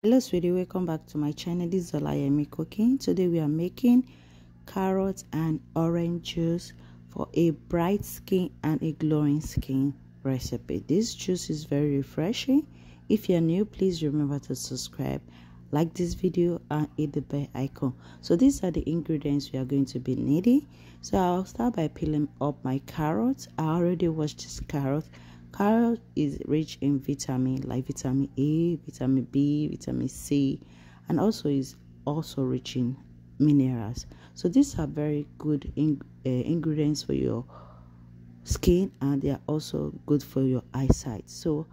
Hello sweetie, welcome back to my channel. This is Olayemi cooking. Today we are making carrot and orange juice for a bright skin and a glowing skin recipe. This juice is very refreshing. If you're new, please remember to subscribe, like this video, and hit the bell icon. So these are the ingredients we are going to be needing. So I'll start by peeling up my carrots. I already washed this carrot. Carrot is rich in vitamin like vitamin A, vitamin B, vitamin C, and also is also rich in minerals. So these are very good ingredients for your skin, and they are also good for your eyesight. So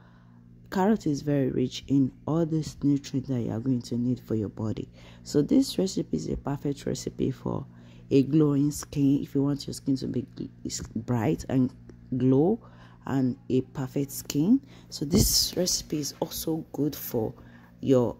carrot is very rich in all these nutrients that you are going to need for your body. So this recipe is a perfect recipe for a glowing skin. If you want your skin to be bright and glow and a perfect skin, so this recipe is also good for your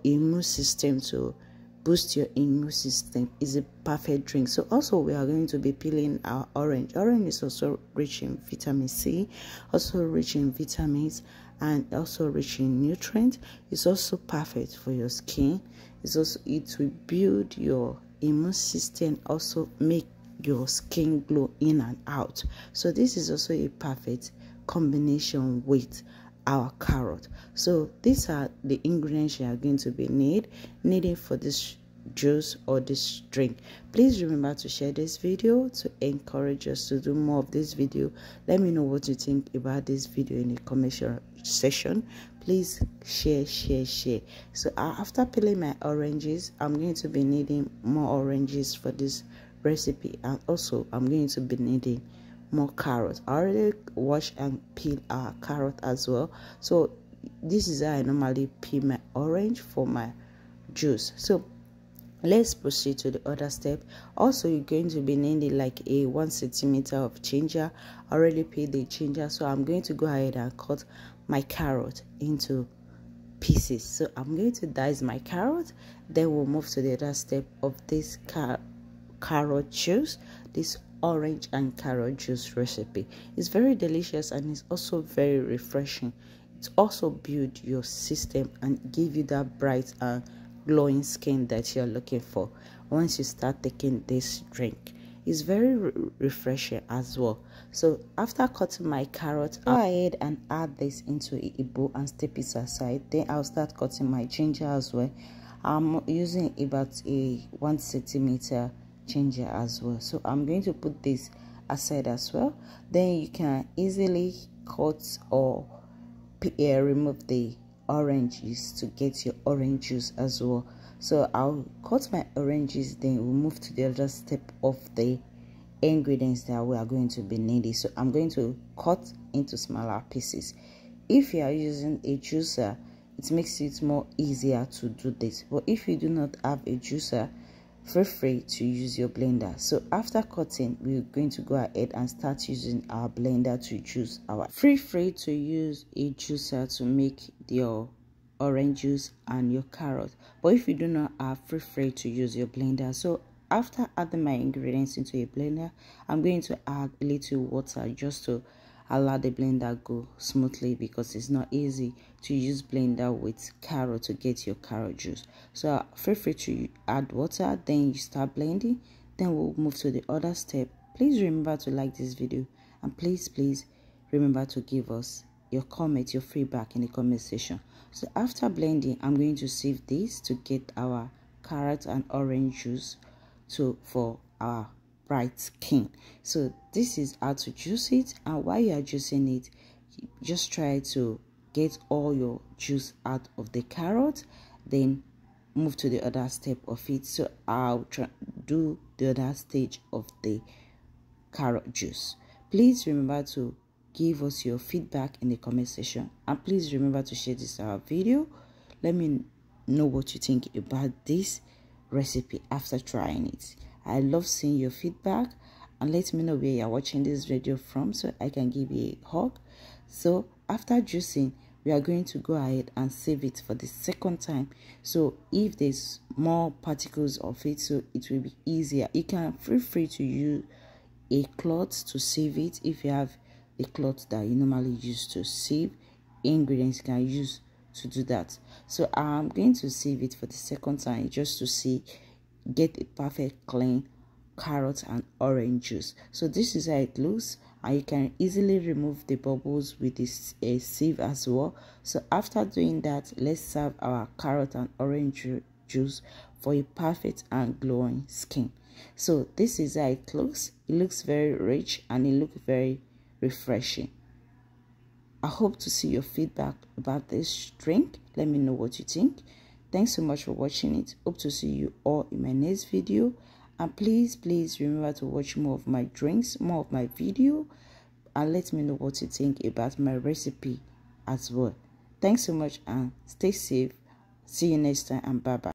immune system, to boost your immune system. Is a perfect drink. So also we are going to be peeling our orange. Orange is also rich in vitamin C, also rich in vitamins, and also rich in nutrients. It's also perfect for your skin. It will build your immune system, also make your skin glow in and out. So this is also a perfect combination with our carrot. So these are the ingredients you are going to be needing for this juice or this drink. Please remember to share this video to encourage us to do more of this video. Let me know what you think about this video in the comment section. Please share. So after peeling my oranges, I'm going to be needing more oranges for this recipe, and also I'm going to be needing more carrots. I already wash and peel our carrot as well. So this is how I normally peel my orange for my juice. So let's proceed to the other step. Also, you're going to be needing like a 1 centimeter of ginger. I already peeled the ginger, so I'm going to go ahead and cut my carrot into pieces. So I'm going to dice my carrot, then we'll move to the other step of this carrot juice, this orange and carrot juice recipe. It's very delicious and it's also very refreshing. It also builds your system and give you that bright and glowing skin that you're looking for once you start taking this drink. It's very refreshing as well. So after cutting my carrot, I'll go ahead and add this into a bowl and step it aside. Then I'll start cutting my ginger as well. I'm using about a 1 centimeter ginger as well. So I'm going to put this aside as well. Then you can easily cut or remove the oranges to get your orange juice as well. So I'll cut my oranges, then we'll move to the other step of the ingredients that we are going to be needing. So I'm going to cut into smaller pieces. If you are using a juicer, it makes it more easier to do this. But if you do not have a juicer, feel free to use your blender. So after cutting, we're going to go ahead and start using our blender to juice our. Feel free to use a juicer to make your orange juice and your carrot. But if you do not have, feel free to use your blender. So after adding my ingredients into a blender, I'm going to add a little water just to allow the blender go smoothly, because it's not easy to use blender with carrot to get your carrot juice. So feel free to add water, then you start blending. Then we'll move to the other step. Please remember to like this video, and please remember to give us your comment, your feedback in the comment section. So after blending, I'm going to sieve this to get our carrot and orange juice for our bright skin. So this is how to juice it, and while you are juicing it, just try to get all your juice out of the carrot, then move to the other step of it. So I'll do the other stage of the carrot juice. Please remember to give us your feedback in the comment section, and please remember to share this video. Let me know what you think about this recipe after trying it. I love seeing your feedback, and let me know where you're watching this video from so I can give you a hug. So after juicing, we are going to go ahead and save it for the second time. So if there's more particles of it, so it will be easier, you can feel free to use a cloth to save it. If you have a cloth that you normally use to save ingredients, you can use to do that. So I'm going to save it for the second time just to see, get a perfect clean carrot and orange juice. So this is how it looks, and you can easily remove the bubbles with this sieve as well. So after doing that, let's serve our carrot and orange juice for a perfect and glowing skin. So this is how it looks. It looks very rich and it looks very refreshing. I hope to see your feedback about this drink. Let me know what you think. Thanks so much for watching it. Hope to see you all in my next video. And please remember to watch more of my drinks, more of my video, and let me know what you think about my recipe as well. Thanks so much and stay safe. See you next time, and bye bye.